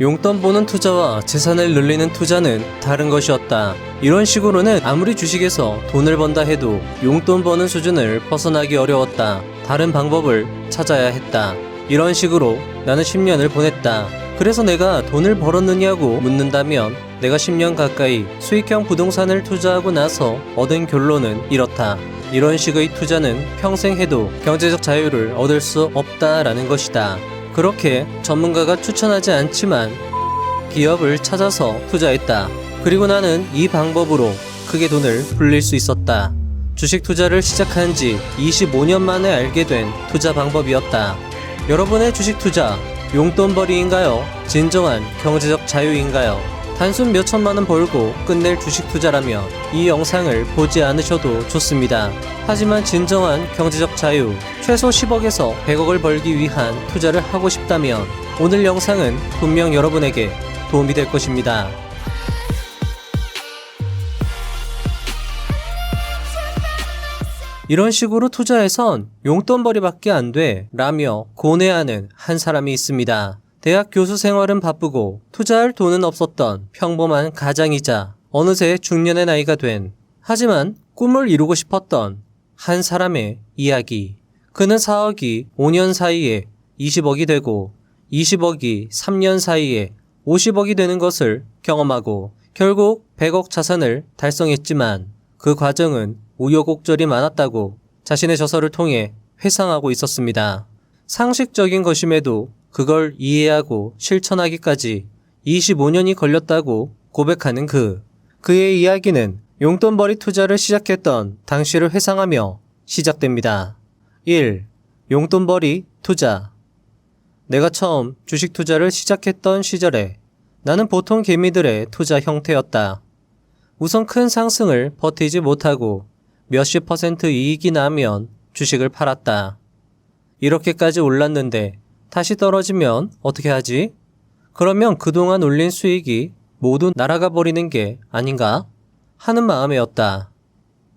용돈 보는 투자와 재산을 늘리는 투자는 다른 것이었다. 이런 식으로는 아무리 주식에서 돈을 번다 해도 용돈 버는 수준을 벗어나기 어려웠다. 다른 방법을 찾아야 했다. 이런 식으로 나는 10년을 보냈다. 그래서 내가 돈을 벌었느냐고 묻는다면 내가 10년 가까이 수익형 부동산을 투자하고 나서 얻은 결론은 이렇다. 이런 식의 투자는 평생 해도 경제적 자유를 얻을 수 없다라는 것이다. 그렇게 전문가가 추천하지 않지만 기업을 찾아서 투자했다. 그리고 나는 이 방법으로 크게 돈을 불릴 수 있었다. 주식 투자를 시작한 지 25년 만에 알게 된 투자 방법이었다. 여러분의 주식 투자, 용돈벌이인가요? 진정한 경제적 자유인가요? 단순 몇 천만 원 벌고 끝낼 주식 투자라면 이 영상을 보지 않으셔도 좋습니다. 하지만 진정한 경제적 자유, 최소 10억에서 100억을 벌기 위한 투자를 하고 싶다면 오늘 영상은 분명 여러분에게 도움이 될 것입니다. 이런 식으로 투자해선 용돈벌이밖에 안 돼 라며 고뇌하는 한 사람이 있습니다. 대학 교수 생활은 바쁘고 투자할 돈은 없었던 평범한 가장이자 어느새 중년의 나이가 된, 하지만 꿈을 이루고 싶었던 한 사람의 이야기. 그는 4억이 5년 사이에 20억이 되고 20억이 3년 사이에 50억이 되는 것을 경험하고 결국 100억 자산을 달성했지만 그 과정은 우여곡절이 많았다고 자신의 저서를 통해 회상하고 있었습니다. 상식적인 것임에도 그걸 이해하고 실천하기까지 25년이 걸렸다고 고백하는 그의 이야기는 용돈벌이 투자를 시작했던 당시를 회상하며 시작됩니다. 1. 용돈벌이 투자. 내가 처음 주식 투자를 시작했던 시절에 나는 보통 개미들의 투자 형태였다. 우선 큰 상승을 버티지 못하고 몇십 % 이익이 나면 주식을 팔았다. 이렇게까지 올랐는데 다시 떨어지면 어떻게 하지? 그러면 그동안 올린 수익이 모두 날아가 버리는 게 아닌가? 하는 마음이었다.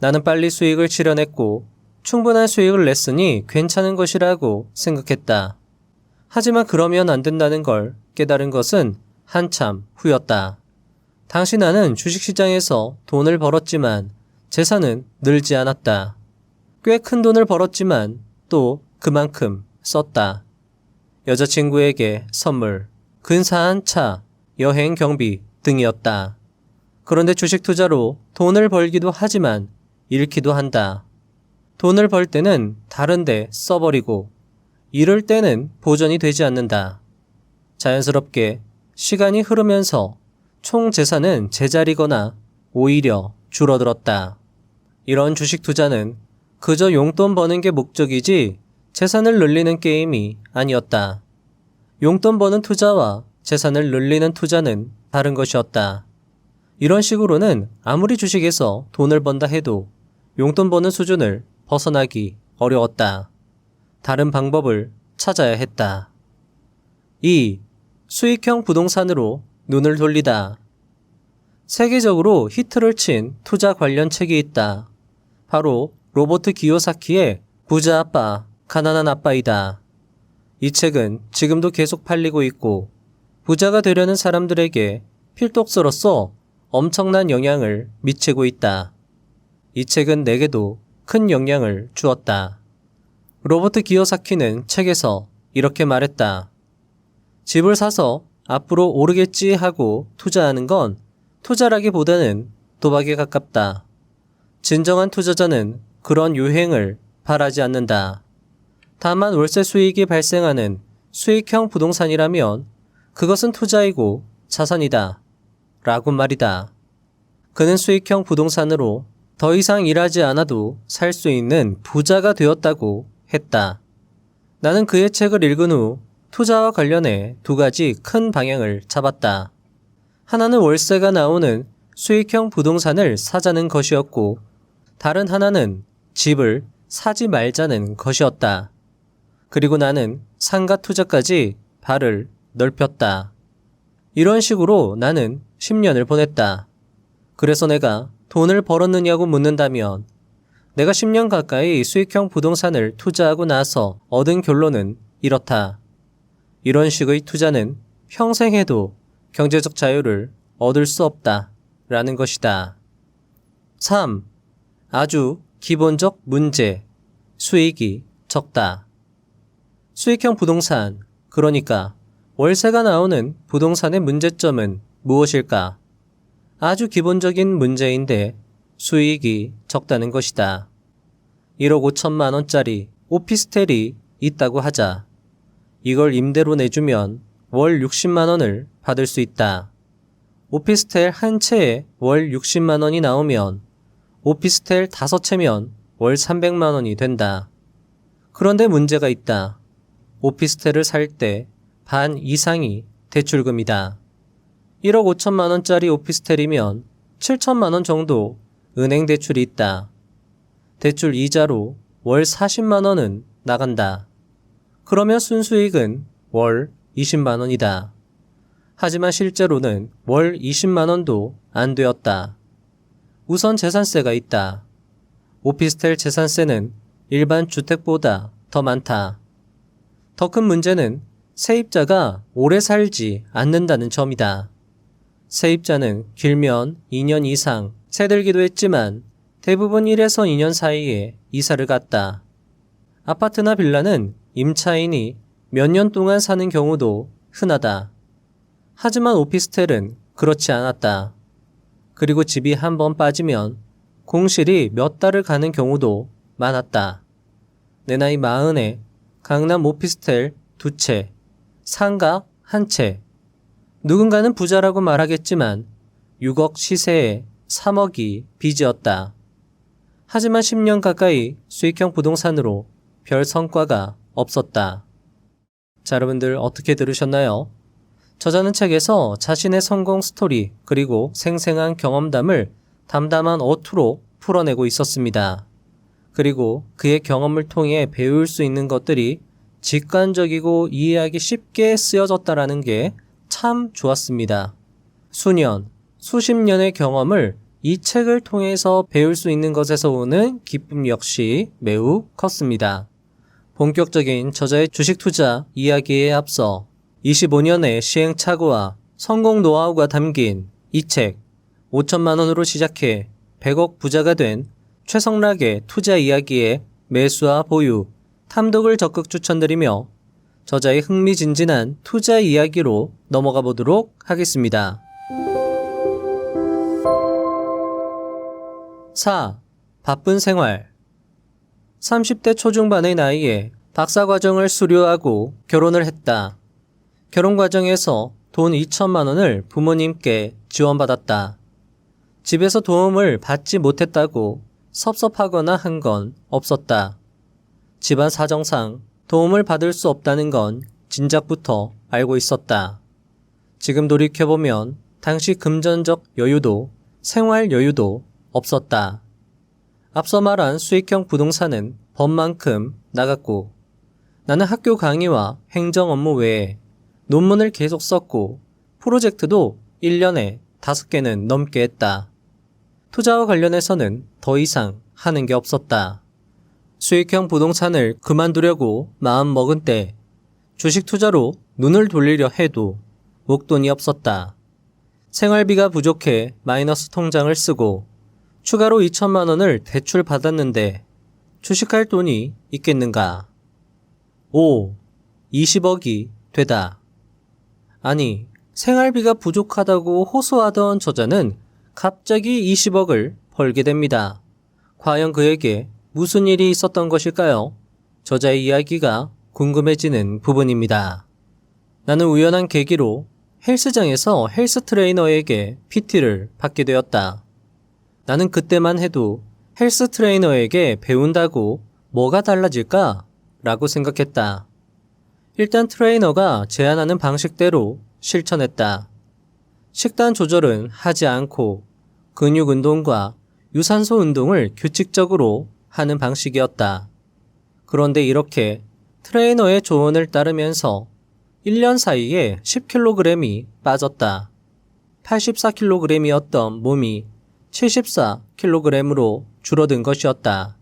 나는 빨리 수익을 실현했고 충분한 수익을 냈으니 괜찮은 것이라고 생각했다. 하지만 그러면 안 된다는 걸 깨달은 것은 한참 후였다. 당시 나는 주식시장에서 돈을 벌었지만 재산은 늘지 않았다. 꽤 큰 돈을 벌었지만 또 그만큼 썼다. 여자친구에게 선물, 근사한 차, 여행 경비 등이었다. 그런데 주식 투자로 돈을 벌기도 하지만 잃기도 한다. 돈을 벌 때는 다른 데 써버리고 잃을 때는 보전이 되지 않는다. 자연스럽게 시간이 흐르면서 총 재산은 제자리거나 오히려 줄어들었다. 이런 주식 투자는 그저 용돈 버는 게 목적이지 재산을 늘리는 게임이 아니었다. 용돈 버는 투자와 재산을 늘리는 투자는 다른 것이었다. 이런 식으로는 아무리 주식에서 돈을 번다 해도 용돈 버는 수준을 벗어나기 어려웠다. 다른 방법을 찾아야 했다. 2. 수익형 부동산으로 눈을 돌리다. 세계적으로 히트를 친 투자 관련 책이 있다. 바로 로버트 기요사키의 부자 아빠, 가난한 아빠이다. 이 책은 지금도 계속 팔리고 있고 부자가 되려는 사람들에게 필독서로서 엄청난 영향을 미치고 있다. 이 책은 내게도 큰 영향을 주었다. 로버트 기요사키는 책에서 이렇게 말했다. 집을 사서 앞으로 오르겠지 하고 투자하는 건 투자라기보다는 도박에 가깝다. 진정한 투자자는 그런 유행을 바라지 않는다. 다만 월세 수익이 발생하는 수익형 부동산이라면 그것은 투자이고 자산이다. 라고 말이다. 그는 수익형 부동산으로 더 이상 일하지 않아도 살 수 있는 부자가 되었다고 했다. 나는 그의 책을 읽은 후 투자와 관련해 두 가지 큰 방향을 잡았다. 하나는 월세가 나오는 수익형 부동산을 사자는 것이었고 다른 하나는 집을 사지 말자는 것이었다. 그리고 나는 상가 투자까지 발을 넓혔다. 이런 식으로 나는 10년을 보냈다. 그래서 내가 돈을 벌었느냐고 묻는다면 내가 10년 가까이 수익형 부동산을 투자하고 나서 얻은 결론은 이렇다. 이런 식의 투자는 평생 해도 경제적 자유를 얻을 수 없다 라는 것이다. 3. 아주 기본적 문제, 수익이 적다. 수익형 부동산, 그러니까 월세가 나오는 부동산의 문제점은 무엇일까? 아주 기본적인 문제인데 수익이 적다는 것이다. 1억 5천만 원짜리 오피스텔이 있다고 하자. 이걸 임대로 내주면 월 60만 원을 받을 수 있다. 오피스텔 한 채에 월 60만 원이 나오면 오피스텔 5채면 월 300만 원이 된다. 그런데 문제가 있다. 오피스텔을 살 때 반 이상이 대출금이다. 1억 5천만 원짜리 오피스텔이면 7천만 원 정도 은행 대출이 있다. 대출 이자로 월 40만 원은 나간다. 그러면 순수익은 월 20만 원이다. 하지만 실제로는 월 20만 원도 안 되었다. 우선 재산세가 있다. 오피스텔 재산세는 일반 주택보다 더 많다. 더 큰 문제는 세입자가 오래 살지 않는다는 점이다. 세입자는 길면 2년 이상 새들기도 했지만 대부분 1에서 2년 사이에 이사를 갔다. 아파트나 빌라는 임차인이 몇 년 동안 사는 경우도 흔하다. 하지만 오피스텔은 그렇지 않았다. 그리고 집이 한번 빠지면 공실이 몇 달을 가는 경우도 많았다. 내 나이 40에 강남 오피스텔 2채, 상가 1채. 누군가는 부자라고 말하겠지만 6억 시세에 3억이 빚이었다. 하지만 10년 가까이 수익형 부동산으로 별 성과가 없었다. 자, 여러분들 어떻게 들으셨나요? 저자는 책에서 자신의 성공 스토리 그리고 생생한 경험담을 담담한 어투로 풀어내고 있었습니다. 그리고 그의 경험을 통해 배울 수 있는 것들이 직관적이고 이해하기 쉽게 쓰여졌다라는 게 참 좋았습니다. 수년, 수십 년의 경험을 이 책을 통해서 배울 수 있는 것에서 오는 기쁨 역시 매우 컸습니다. 본격적인 저자의 주식 투자 이야기에 앞서 25년의 시행착오와 성공 노하우가 담긴 이 책 5천만 원으로 시작해 100억 부자가 된 최성락의 투자 이야기의 매수와 보유, 탐독을 적극 추천드리며 저자의 흥미진진한 투자 이야기로 넘어가 보도록 하겠습니다. 4. 바쁜 생활. 30대 초중반의 나이에 박사과정을 수료하고 결혼을 했다. 결혼 과정에서 돈 2천만 원을 부모님께 지원받았다. 집에서 도움을 받지 못했다고 섭섭하거나 한 건 없었다. 집안 사정상 도움을 받을 수 없다는 건 진작부터 알고 있었다. 지금 돌이켜보면 당시 금전적 여유도 생활 여유도 없었다. 앞서 말한 수익형 부동산은 법만큼 나갔고 나는 학교 강의와 행정 업무 외에 논문을 계속 썼고 프로젝트도 1년에 5개는 넘게 했다. 투자와 관련해서는 더 이상 하는 게 없었다. 수익형 부동산을 그만두려고 마음 먹은 때 주식 투자로 눈을 돌리려 해도 목돈이 없었다. 생활비가 부족해 마이너스 통장을 쓰고 추가로 2천만 원을 대출 받았는데 주식할 돈이 있겠는가? 5. 20억이 되다. 아니, 생활비가 부족하다고 호소하던 저자는 갑자기 20억을 벌게 됩니다. 과연 그에게 무슨 일이 있었던 것일까요? 저자의 이야기가 궁금해지는 부분입니다. 나는 우연한 계기로 헬스장에서 헬스 트레이너에게 PT를 받게 되었다. 나는 그때만 해도 헬스 트레이너에게 배운다고 뭐가 달라질까? 라고 생각했다. 일단 트레이너가 제안하는 방식대로 실천했다. 식단 조절은 하지 않고 근육 운동과 유산소 운동을 규칙적으로 하는 방식이었다. 그런데 이렇게 트레이너의 조언을 따르면서 1년 사이에 10kg이 빠졌다. 84kg이었던 몸이 74kg으로 줄어든 것이었다.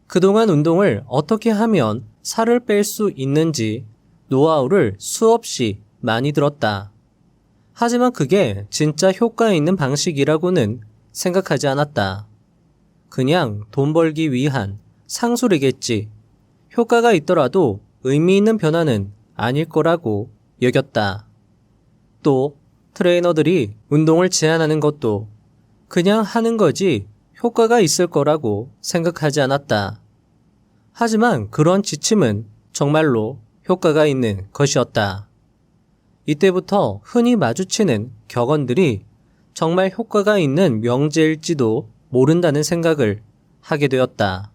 그동안 운동을 어떻게 하면 살을 뺄 수 있는지 노하우를 수없이 많이 들었다. 하지만 그게 진짜 효과 있는 방식이라고는 생각하지 않았다. 그냥 돈 벌기 위한 상술이겠지. 효과가 있더라도 의미 있는 변화는 아닐 거라고 여겼다. 또 트레이너들이 운동을 제안하는 것도 그냥 하는 거지 효과가 있을 거라고 생각하지 않았다. 하지만 그런 지침은 정말로 효과가 있는 것이었다. 이때부터 흔히 마주치는 격언들이 정말 효과가 있는 명제일지도 모른다는 생각을 하게 되었다.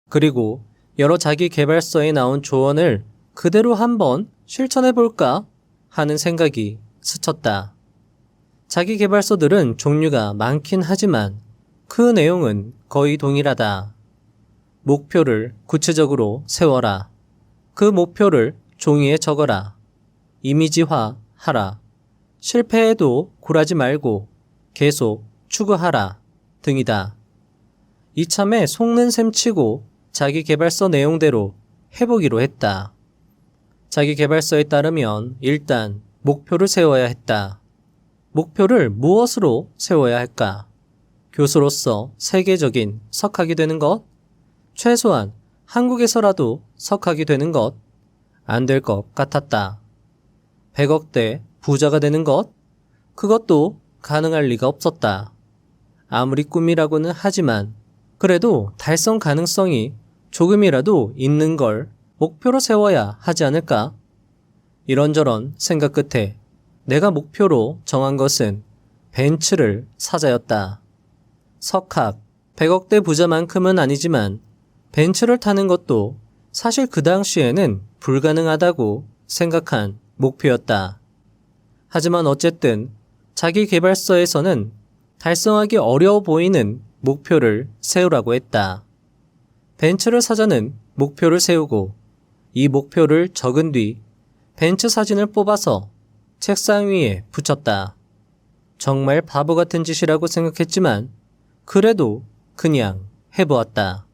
그리고 여러 자기 개발서에 나온 조언을 그대로 한번 실천해 볼까 하는 생각이 스쳤다. 자기 개발서들은 종류가 많긴 하지만 그 내용은 거의 동일하다. 목표를 구체적으로 세워라. 그 목표를 종이에 적어라. 이미지화 하라. 실패해도 굴하지 말고 계속 추구하라 등이다. 이참에 속는 셈 치고 자기 개발서 내용대로 해보기로 했다. 자기 개발서에 따르면 일단 목표를 세워야 했다. 목표를 무엇으로 세워야 할까? 교수로서 세계적인 석학이 되는 것? 최소한 한국에서라도 석학이 되는 것? 안 될 것 같았다. 100억대 부자가 되는 것? 그것도 가능할 리가 없었다. 아무리 꿈이라고는 하지만 그래도 달성 가능성이 조금이라도 있는 걸 목표로 세워야 하지 않을까? 이런저런 생각 끝에 내가 목표로 정한 것은 벤츠를 사자였다. 석학, 100억대 부자만큼은 아니지만 벤츠를 타는 것도 사실 그 당시에는 불가능하다고 생각한 목표였다. 하지만 어쨌든 자기 개발서에서는 달성하기 어려워 보이는 목표를 세우라고 했다. 벤츠를 사자는 목표를 세우고 이 목표를 적은 뒤 벤츠 사진을 뽑아서 책상 위에 붙였다. 정말 바보 같은 짓이라고 생각했지만 그래도 그냥 해보았다.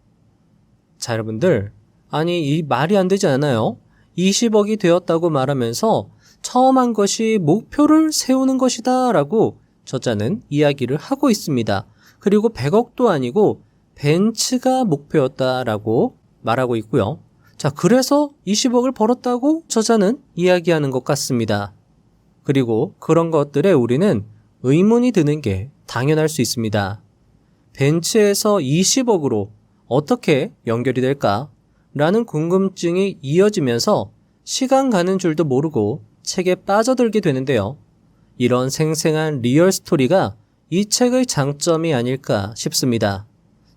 자, 여러분들, 아니 이 말이 안 되지 않아요? 20억이 되었다고 말하면서 처음 한 것이 목표를 세우는 것이다 라고 저자는 이야기를 하고 있습니다. 그리고 100억도 아니고 벤츠가 목표였다라고 말하고 있고요. 자, 그래서 20억을 벌었다고 저자는 이야기하는 것 같습니다. 그리고 그런 것들에 우리는 의문이 드는 게 당연할 수 있습니다. 벤츠에서 20억으로 어떻게 연결이 될까? 라는 궁금증이 이어지면서 시간 가는 줄도 모르고 책에 빠져들게 되는데요. 이런 생생한 리얼 스토리가 이 책의 장점이 아닐까 싶습니다.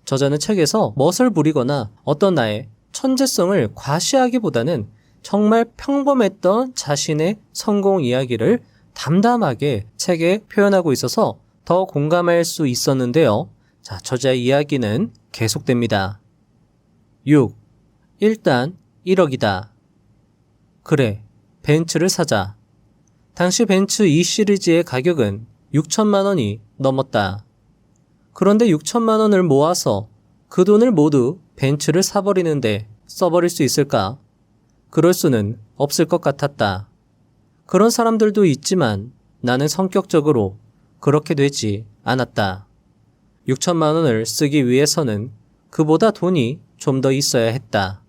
저자는 책에서 멋을 부리거나 어떤 나의 천재성을 과시하기보다는 정말 평범했던 자신의 성공 이야기를 담담하게 책에 표현하고 있어서 더 공감할 수 있었는데요. 자, 저자의 이야기는 계속됩니다. 6. 일단 1억이다. 그래, 벤츠를 사자. 당시 벤츠 E 시리즈의 가격은 6천만 원이 넘었다. 그런데 6천만 원을 모아서 그 돈을 모두 벤츠를 사버리는데 써버릴 수 있을까? 그럴 수는 없을 것 같았다. 그런 사람들도 있지만 나는 성격적으로 그렇게 되지 않았다. 6천만 원을 쓰기 위해서는 그보다 돈이 좀 더 있어야 했다.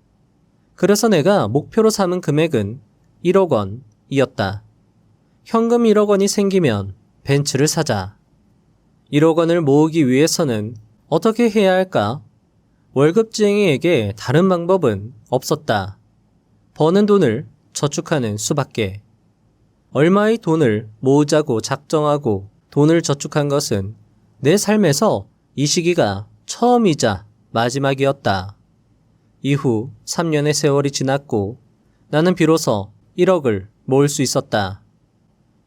그래서 내가 목표로 삼은 금액은 1억 원이었다. 현금 1억 원이 생기면 벤츠를 사자. 1억 원을 모으기 위해서는 어떻게 해야 할까? 월급쟁이에게 다른 방법은 없었다. 버는 돈을 저축하는 수밖에. 얼마의 돈을 모으자고 작정하고 돈을 저축한 것은 내 삶에서 이 시기가 처음이자 마지막이었다. 이후 3년의 세월이 지났고 나는 비로소 1억을 모을 수 있었다.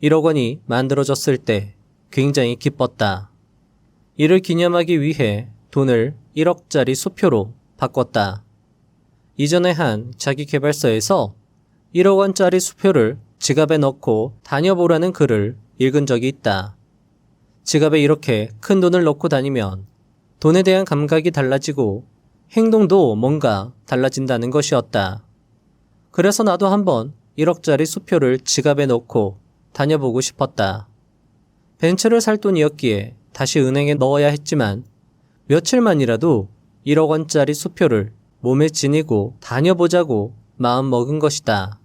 1억 원이 만들어졌을 때 굉장히 기뻤다. 이를 기념하기 위해 돈을 1억짜리 수표로 바꿨다. 이전에 한 자기 개발서에서 1억 원짜리 수표를 지갑에 넣고 다녀보라는 글을 읽은 적이 있다. 지갑에 이렇게 큰 돈을 넣고 다니면 돈에 대한 감각이 달라지고 행동도 뭔가 달라진다는 것이었다. 그래서 나도 한번 1억짜리 수표를 지갑에 넣고 다녀보고 싶었다. 벤츠를 살 돈이었기에 다시 은행에 넣어야 했지만 며칠만이라도 1억 원짜리 수표를 몸에 지니고 다녀보자고 마음 먹은 것이다.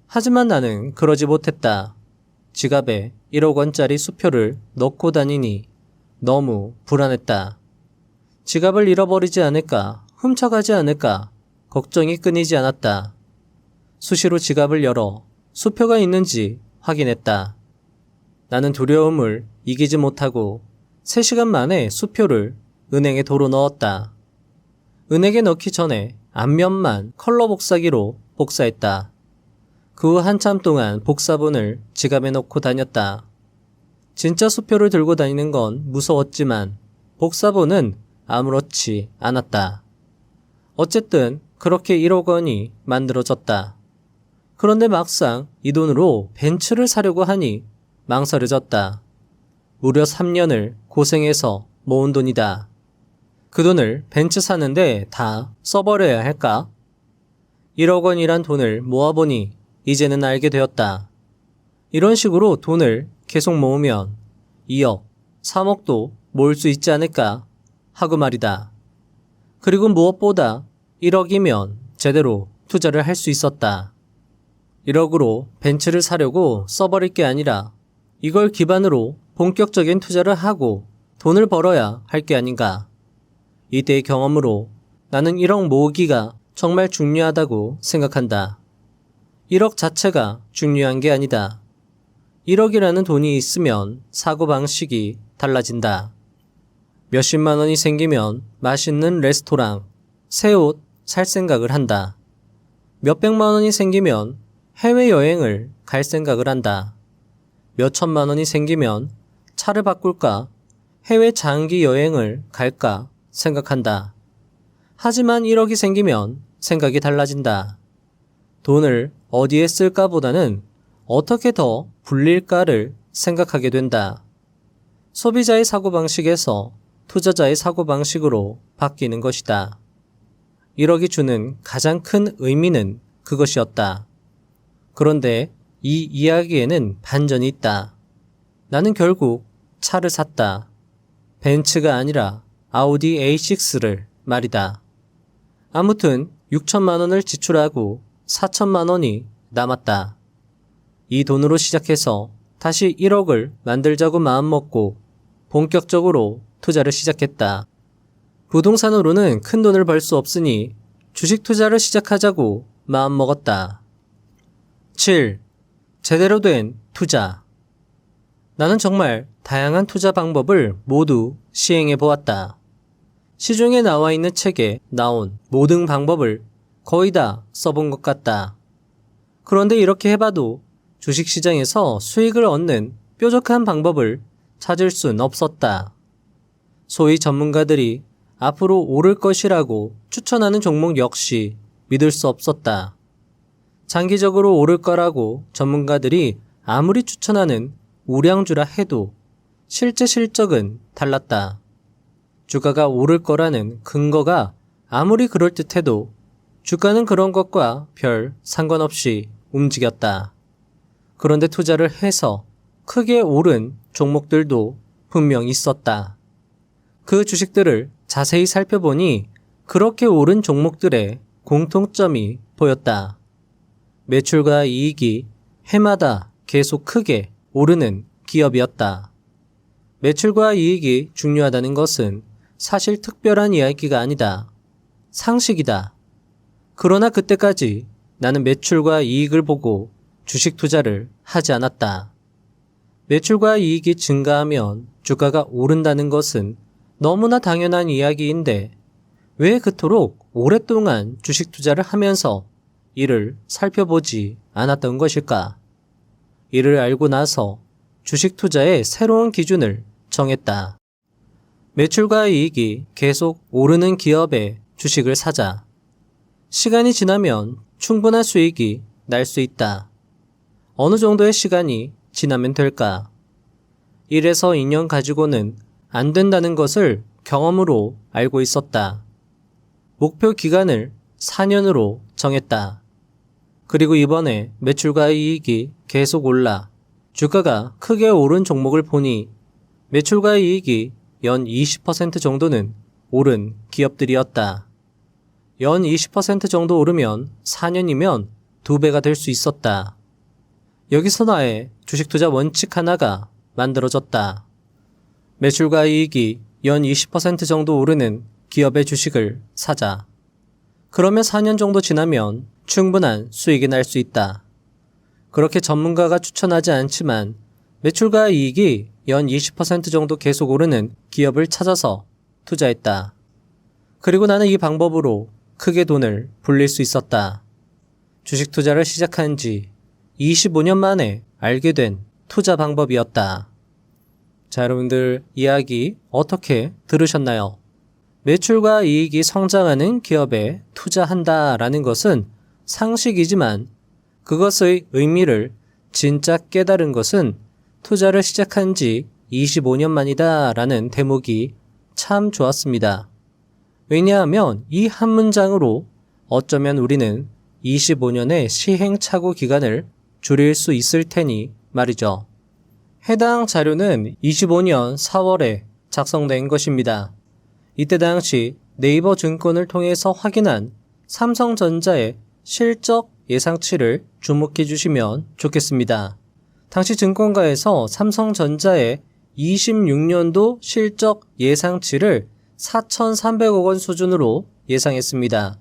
하지만 나는 그러지 못했다. 지갑에 1억 원짜리 수표를 넣고 다니니 너무 불안했다. 지갑을 잃어버리지 않을까, 훔쳐가지 않을까 걱정이 끊이지 않았다. 수시로 지갑을 열어 수표가 있는지 확인했다. 나는 두려움을 이기지 못하고 3시간 만에 수표를 은행에 도로 넣었다. 은행에 넣기 전에 앞면만 컬러 복사기로 복사했다. 그 후 한참 동안 복사본을 지갑에 넣고 다녔다. 진짜 수표를 들고 다니는 건 무서웠지만 복사본은 아무렇지 않았다. 어쨌든 그렇게 1억 원이 만들어졌다. 그런데 막상 이 돈으로 벤츠를 사려고 하니 망설여졌다. 무려 3년을 고생해서 모은 돈이다. 그 돈을 벤츠 사는데 다 써버려야 할까? 1억 원이란 돈을 모아보니 이제는 알게 되었다. 이런 식으로 돈을 계속 모으면 2억, 3억도 모을 수 있지 않을까 하고 말이다. 그리고 무엇보다 1억이면 제대로 투자를 할 수 있었다. 1억으로 벤츠를 사려고 써버릴 게 아니라 이걸 기반으로 본격적인 투자를 하고 돈을 벌어야 할 게 아닌가. 이때의 경험으로 나는 1억 모으기가 정말 중요하다고 생각한다. 1억 자체가 중요한 게 아니다. 1억이라는 돈이 있으면 사고방식이 달라진다. 몇십만 원이 생기면 맛있는 레스토랑, 새 옷 살 생각을 한다. 몇백만 원이 생기면 해외여행을 갈 생각을 한다. 몇천만 원이 생기면 차를 바꿀까, 해외 장기 여행을 갈까 생각한다. 하지만 1억이 생기면 생각이 달라진다. 돈을 어디에 쓸까 보다는 어떻게 더 불릴까를 생각하게 된다. 소비자의 사고방식에서 투자자의 사고방식으로 바뀌는 것이다. 1억이 주는 가장 큰 의미는 그것이었다. 그런데 이 이야기에는 반전이 있다. 나는 결국 차를 샀다. 벤츠가 아니라 아우디 A6를 말이다. 아무튼 6천만 원을 지출하고 4천만 원이 남았다. 이 돈으로 시작해서 다시 1억을 만들자고 마음먹고 본격적으로 투자를 시작했다. 부동산으로는 큰 돈을 벌 수 없으니 주식 투자를 시작하자고 마음먹었다. 7. 제대로 된 투자. 나는 정말 다양한 투자 방법을 모두 시행해 보았다. 시중에 나와 있는 책에 나온 모든 방법을 거의 다 써본 것 같다. 그런데 이렇게 해봐도 주식시장에서 수익을 얻는 뾰족한 방법을 찾을 순 없었다. 소위 전문가들이 앞으로 오를 것이라고 추천하는 종목 역시 믿을 수 없었다. 장기적으로 오를 거라고 전문가들이 아무리 추천하는 우량주라 해도 실제 실적은 달랐다. 주가가 오를 거라는 근거가 아무리 그럴듯해도 주가는 그런 것과 별 상관없이 움직였다. 그런데 투자를 해서 크게 오른 종목들도 분명 있었다. 그 주식들을 자세히 살펴보니 그렇게 오른 종목들의 공통점이 보였다. 매출과 이익이 해마다 계속 크게 오르는 기업이었다. 매출과 이익이 중요하다는 것은 사실 특별한 이야기가 아니다. 상식이다. 그러나 그때까지 나는 매출과 이익을 보고 주식 투자를 하지 않았다. 매출과 이익이 증가하면 주가가 오른다는 것은 너무나 당연한 이야기인데 왜 그토록 오랫동안 주식 투자를 하면서 이를 살펴보지 않았던 것일까? 이를 알고 나서 주식 투자의 새로운 기준을 정했다. 매출과 이익이 계속 오르는 기업의 주식을 사자. 시간이 지나면 충분한 수익이 날 수 있다. 어느 정도의 시간이 지나면 될까? 1에서 2년 가지고는 안 된다는 것을 경험으로 알고 있었다. 목표 기간을 4년으로 정했다. 그리고 이번에 매출과 이익이 계속 올라 주가가 크게 오른 종목을 보니 매출과 이익이 연 20% 정도는 오른 기업들이었다. 연 20% 정도 오르면 4년이면 2배가 될 수 있었다. 여기서 나의 주식 투자 원칙 하나가 만들어졌다. 매출과 이익이 연 20% 정도 오르는 기업의 주식을 사자. 그러면 4년 정도 지나면 충분한 수익이 날 수 있다. 그렇게 전문가가 추천하지 않지만 매출과 이익이 연 20% 정도 계속 오르는 기업을 찾아서 투자했다. 그리고 나는 이 방법으로 크게 돈을 불릴 수 있었다. 주식 투자를 시작한 지 25년 만에 알게 된 투자 방법이었다. 자, 여러분들 이야기 어떻게 들으셨나요? 매출과 이익이 성장하는 기업에 투자한다라는 것은 상식이지만 그것의 의미를 진짜 깨달은 것은 투자를 시작한 지 25년 만이다라는 대목이 참 좋았습니다. 왜냐하면 이 한 문장으로 어쩌면 우리는 25년의 시행착오 기간을 줄일 수 있을 테니 말이죠. 해당 자료는 25년 4월에 작성된 것입니다. 이때 당시 네이버 증권을 통해서 확인한 삼성전자의 실적 예상치를 주목해 주시면 좋겠습니다. 당시 증권가에서 삼성전자의 26년도 실적 예상치를 4,300억 원 수준으로 예상했습니다.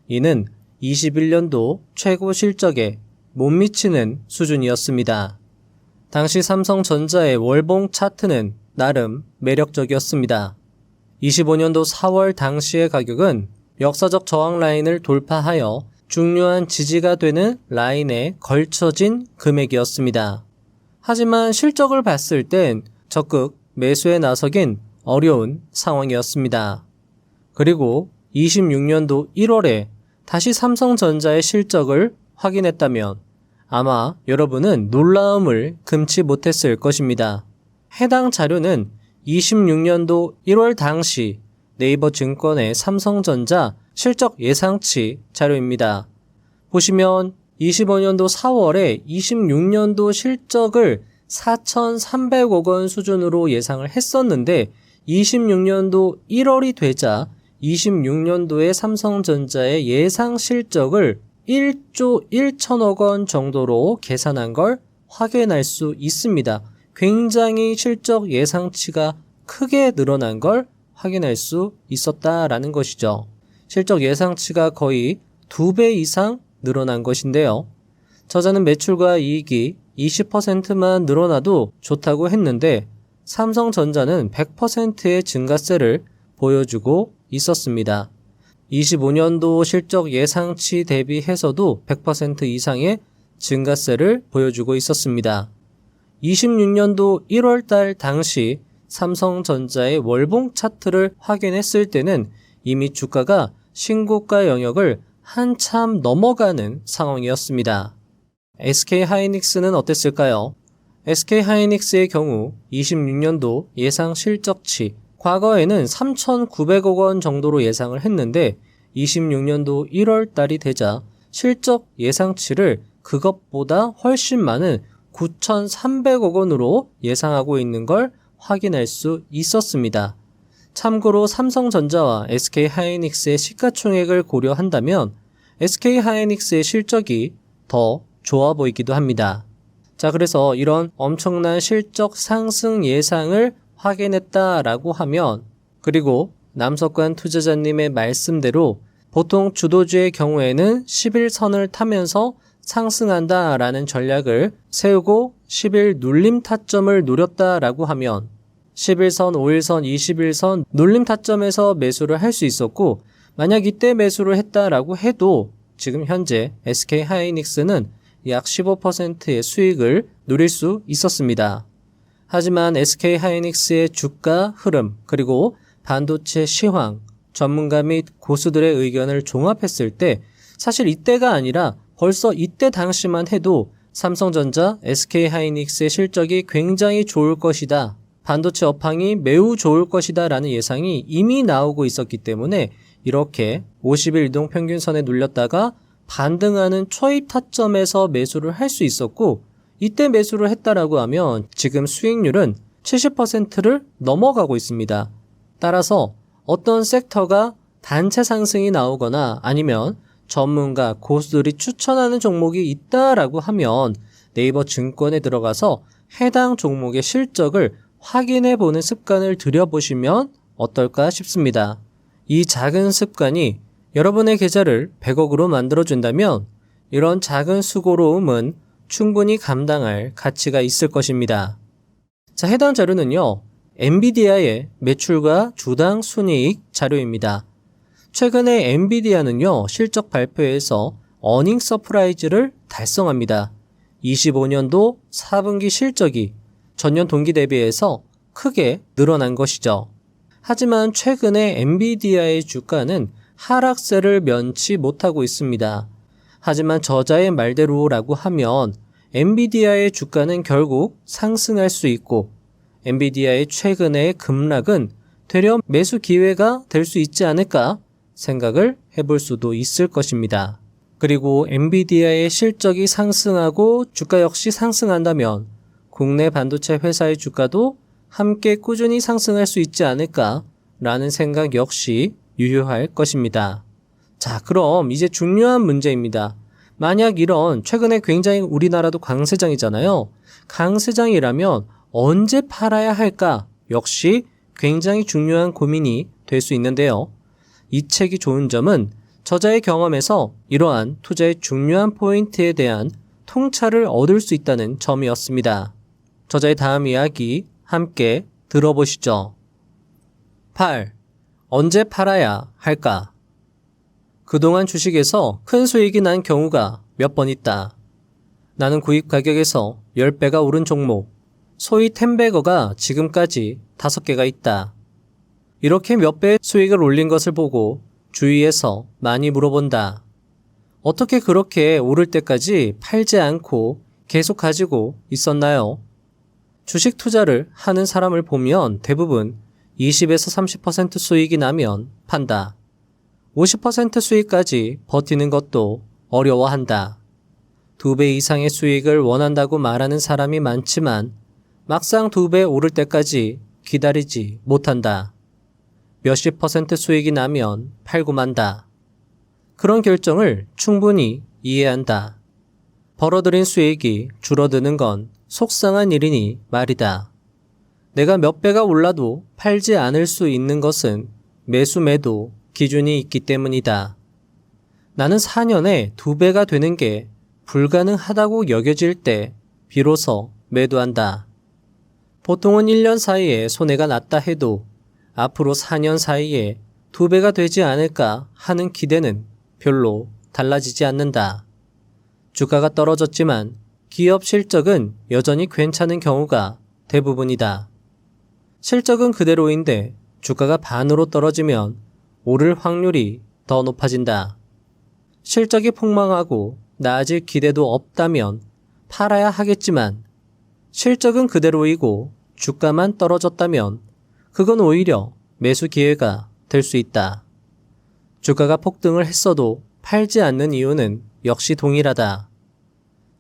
이는 21년도 최고 실적에 못 미치는 수준이었습니다. 당시 삼성전자의 월봉 차트는 나름 매력적이었습니다. 25년도 4월 당시의 가격은 역사적 저항 라인을 돌파하여 중요한 지지가 되는 라인에 걸쳐진 금액이었습니다. 하지만 실적을 봤을 땐 적극 매수에 나서긴 어려운 상황이었습니다. 그리고 26년도 1월에 다시 삼성전자의 실적을 확인했다면 아마 여러분은 놀라움을 금치 못했을 것입니다. 해당 자료는 26년도 1월 당시 네이버 증권의 삼성전자 실적 예상치 자료입니다. 보시면 25년도 4월에 26년도 실적을 4,300억 원 수준으로 예상을 했었는데 26년도 1월이 되자 26년도의 삼성전자의 예상 실적을 1조 1천억 원 정도로 계산한 걸 확인할 수 있습니다. 굉장히 실적 예상치가 크게 늘어난 걸 확인할 수 있었다라는 것이죠. 실적 예상치가 거의 2배 이상 늘어난 것인데요. 저자는 매출과 이익이 20%만 늘어나도 좋다고 했는데 삼성전자는 100%의 증가세를 보여주고 있었습니다. 25년도 실적 예상치 대비해서도 100% 이상의 증가세를 보여주고 있었습니다. 26년도 1월달 당시 삼성전자의 월봉 차트를 확인했을 때는 이미 주가가 신고가 영역을 한참 넘어가는 상황이었습니다. SK하이닉스는 어땠을까요? SK하이닉스의 경우 26년도 예상 실적치 과거에는 3,900억 원 정도로 예상을 했는데 26년도 1월 달이 되자 실적 예상치를 그것보다 훨씬 많은 9,300억 원으로 예상하고 있는 걸 확인할 수 있었습니다. 참고로 삼성전자와 SK하이닉스의 시가총액을 고려한다면 SK하이닉스의 실적이 더 좋아 보이기도 합니다. 자, 그래서 이런 엄청난 실적 상승 예상을 확인했다라고 하면 그리고 남석관 투자자님의 말씀대로 보통 주도주의 경우에는 11선을 타면서 상승한다라는 전략을 세우고 10일 눌림 타점을 노렸다라고 하면 11선, 5일선, 21선 눌림 타점에서 매수를 할 수 있었고 만약 이때 매수를 했다라고 해도 지금 현재 SK하이닉스는 약 15%의 수익을 누릴 수 있었습니다. 하지만 SK하이닉스의 주가 흐름 그리고 반도체 시황, 전문가 및 고수들의 의견을 종합했을 때 사실 이때가 아니라 벌써 이때 당시만 해도 삼성전자, SK하이닉스의 실적이 굉장히 좋을 것이다. 반도체 업황이 매우 좋을 것이다 라는 예상이 이미 나오고 있었기 때문에 이렇게 50일 이동 평균선에 눌렸다가 반등하는 초입 타점에서 매수를 할 수 있었고, 이때 매수를 했다라고 하면 지금 수익률은 70%를 넘어가고 있습니다. 따라서 어떤 섹터가 단체 상승이 나오거나 아니면 전문가 고수들이 추천하는 종목이 있다라고 하면 네이버 증권에 들어가서 해당 종목의 실적을 확인해 보는 습관을 들여보시면 어떨까 싶습니다. 이 작은 습관이 여러분의 계좌를 100억으로 만들어준다면 이런 작은 수고로움은 충분히 감당할 가치가 있을 것입니다. 자, 해당 자료는요, 엔비디아의 매출과 주당 순이익 자료입니다. 최근에 엔비디아는요, 실적 발표에서 어닝 서프라이즈를 달성합니다. 25년도 4분기 실적이 전년 동기 대비해서 크게 늘어난 것이죠. 하지만 최근에 엔비디아의 주가는 하락세를 면치 못하고 있습니다. 하지만 저자의 말대로라고 하면 엔비디아의 주가는 결국 상승할 수 있고 엔비디아의 최근의 급락은 되려 매수 기회가 될 수 있지 않을까 생각을 해볼 수도 있을 것입니다. 그리고 엔비디아의 실적이 상승하고 주가 역시 상승한다면 국내 반도체 회사의 주가도 함께 꾸준히 상승할 수 있지 않을까 라는 생각 역시 유효할 것입니다. 자, 그럼 이제 중요한 문제입니다. 만약 이런 최근에 굉장히 우리나라도 강세장이잖아요. 강세장이라면 언제 팔아야 할까? 역시 굉장히 중요한 고민이 될 수 있는데요. 이 책이 좋은 점은 저자의 경험에서 이러한 투자의 중요한 포인트에 대한 통찰을 얻을 수 있다는 점이었습니다. 저자의 다음 이야기 함께 들어보시죠. 8. 언제 팔아야 할까? 그동안 주식에서 큰 수익이 난 경우가 몇 번 있다. 나는 구입 가격에서 10배가 오른 종목, 소위 텐베거가 지금까지 5개가 있다. 이렇게 몇 배의 수익을 올린 것을 보고 주위에서 많이 물어본다. 어떻게 그렇게 오를 때까지 팔지 않고 계속 가지고 있었나요? 주식 투자를 하는 사람을 보면 대부분 20에서 30% 수익이 나면 판다. 50% 수익까지 버티는 것도 어려워한다. 2배 이상의 수익을 원한다고 말하는 사람이 많지만 막상 2배 오를 때까지 기다리지 못한다. 몇십 % 수익이 나면 팔고 만다. 그런 결정을 충분히 이해한다. 벌어들인 수익이 줄어드는 건 속상한 일이니 말이다. 내가 몇 배가 올라도 팔지 않을 수 있는 것은 매수 매도 기준이 있기 때문이다. 나는 4년에 2배가 되는 게 불가능하다고 여겨질 때 비로소 매도한다. 보통은 1년 사이에 손해가 났다 해도 앞으로 4년 사이에 2배가 되지 않을까 하는 기대는 별로 달라지지 않는다. 주가가 떨어졌지만 기업 실적은 여전히 괜찮은 경우가 대부분이다. 실적은 그대로인데 주가가 반으로 떨어지면 오를 확률이 더 높아진다. 실적이 폭망하고 나아질 기대도 없다면 팔아야 하겠지만 실적은 그대로이고 주가만 떨어졌다면 그건 오히려 매수 기회가 될 수 있다. 주가가 폭등을 했어도 팔지 않는 이유는 역시 동일하다.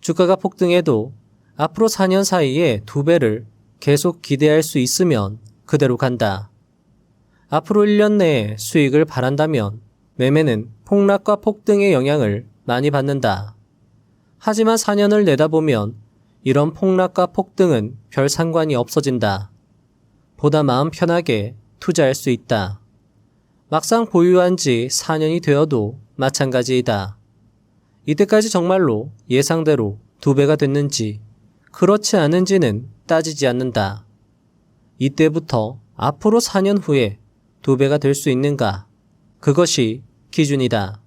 주가가 폭등해도 앞으로 4년 사이에 2배를 계속 기대할 수 있으면 그대로 간다. 앞으로 1년 내에 수익을 바란다면 매매는 폭락과 폭등의 영향을 많이 받는다. 하지만 4년을 내다보면 이런 폭락과 폭등은 별 상관이 없어진다. 보다 마음 편하게 투자할 수 있다. 막상 보유한 지 4년이 되어도 마찬가지이다. 이때까지 정말로 예상대로 2배가 됐는지 그렇지 않은지는 따지지 않는다. 이때부터 앞으로 4년 후에 2배가 될 수 있는가? 그것이 기준이다.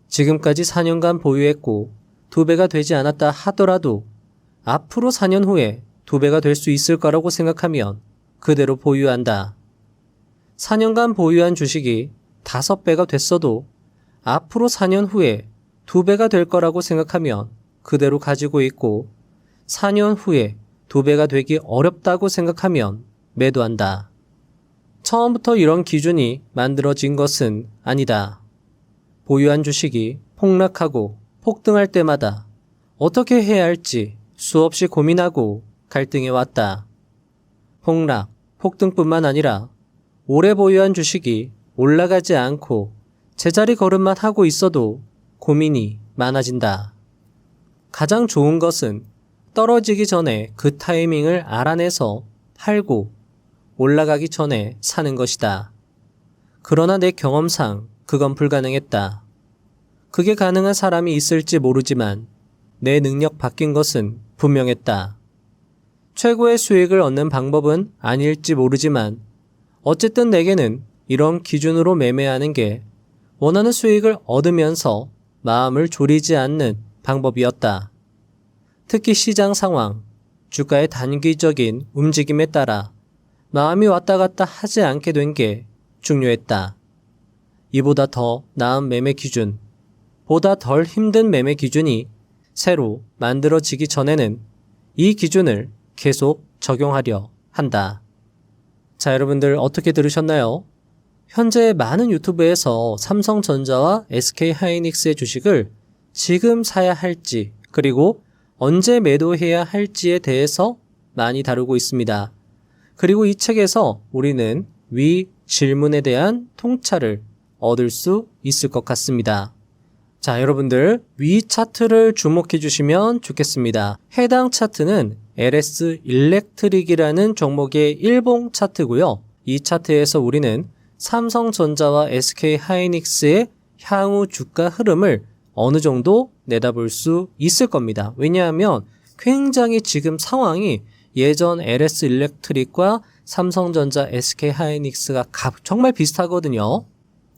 지금까지 4년간 보유했고 2배가 되지 않았다 하더라도 앞으로 4년 후에 2배가 될 수 있을 거라고 생각하면 그대로 보유한다. 4년간 보유한 주식이 5배가 됐어도 앞으로 4년 후에 2배가 될 거라고 생각하면 그대로 가지고 있고 4년 후에 2배가 되기 어렵다고 생각하면 매도한다. 처음부터 이런 기준이 만들어진 것은 아니다. 보유한 주식이 폭락하고 폭등할 때마다 어떻게 해야 할지 수없이 고민하고 갈등해 왔다. 폭락, 폭등뿐만 아니라 오래 보유한 주식이 올라가지 않고 제자리 걸음만 하고 있어도 고민이 많아진다. 가장 좋은 것은 떨어지기 전에 그 타이밍을 알아내서 팔고 올라가기 전에 사는 것이다. 그러나 내 경험상 그건 불가능했다. 그게 가능한 사람이 있을지 모르지만 내 능력 바뀐 것은 분명했다. 최고의 수익을 얻는 방법은 아닐지 모르지만 어쨌든 내게는 이런 기준으로 매매하는 게 원하는 수익을 얻으면서 마음을 졸이지 않는 방법이었다. 특히 시장 상황, 주가의 단기적인 움직임에 따라 마음이 왔다 갔다 하지 않게 된 게 중요했다. 이보다 더 나은 매매 기준, 보다 덜 힘든 매매 기준이 새로 만들어지기 전에는 이 기준을 계속 적용하려 한다. 자, 여러분들 어떻게 들으셨나요? 현재 많은 유튜브에서 삼성전자와 SK하이닉스의 주식을 지금 사야 할지 그리고 언제 매도해야 할지에 대해서 많이 다루고 있습니다. 그리고 이 책에서 우리는 위 질문에 대한 통찰을 얻을 수 있을 것 같습니다. 자, 여러분들 위 차트를 주목해 주시면 좋겠습니다. 해당 차트는 LS 일렉트릭이라는 종목의 일봉 차트고요. 이 차트에서 우리는 삼성전자와 SK하이닉스의 향후 주가 흐름을 어느 정도 내다볼 수 있을 겁니다. 왜냐하면 굉장히 지금 상황이 예전 LS 일렉트릭과 삼성전자, SK하이닉스가 정말 비슷하거든요.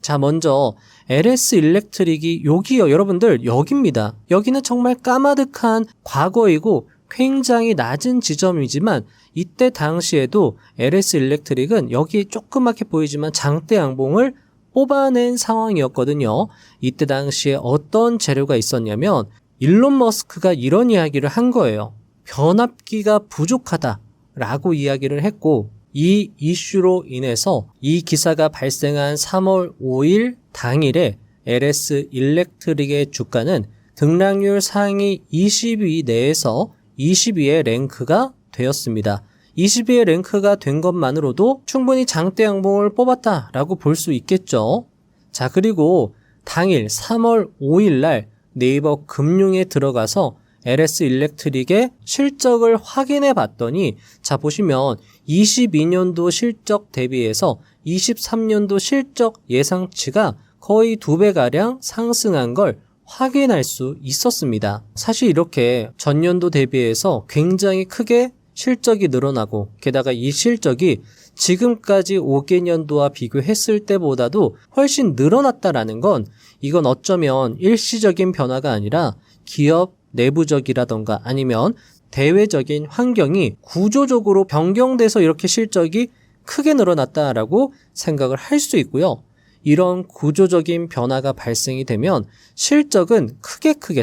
자, 먼저 LS 일렉트릭이 여기요. 여러분들 여기입니다. 여기는 정말 까마득한 과거이고 굉장히 낮은 지점이지만 이때 당시에도 LS 일렉트릭은 여기 조그맣게 보이지만 장대 양봉을 뽑아낸 상황이었거든요. 이때 당시에 어떤 재료가 있었냐면 일론 머스크가 이런 이야기를 한 거예요. 변압기가 부족하다라고 이야기를 했고 이 이슈로 인해서 이 기사가 발생한 3월 5일 당일에 LS 일렉트릭의 주가는 등락률 상위 20위 내에서 20위에 랭크가 되었습니다. 20위에 랭크가 된 것만으로도 충분히 장대 양봉을 뽑았다라고 볼 수 있겠죠. 자, 그리고 당일 3월 5일 날 네이버 금융에 들어가서 LS 일렉트릭의 실적을 확인해 봤더니 자, 보시면 22년도 실적 대비해서 23년도 실적 예상치가 거의 2배가량 상승한 걸 확인할 수 있었습니다. 사실 이렇게 전년도 대비해서 굉장히 크게 실적이 늘어나고 게다가 이 실적이 지금까지 5개년도와 비교했을 때보다도 훨씬 늘어났다라는 건 이건 어쩌면 일시적인 변화가 아니라 기업 내부적이라던가 아니면 대외적인 환경이 구조적으로 변경돼서 이렇게 실적이 크게 늘어났다라고 생각을 할 수 있고요. 이런 구조적인 변화가 발생이 되면 실적은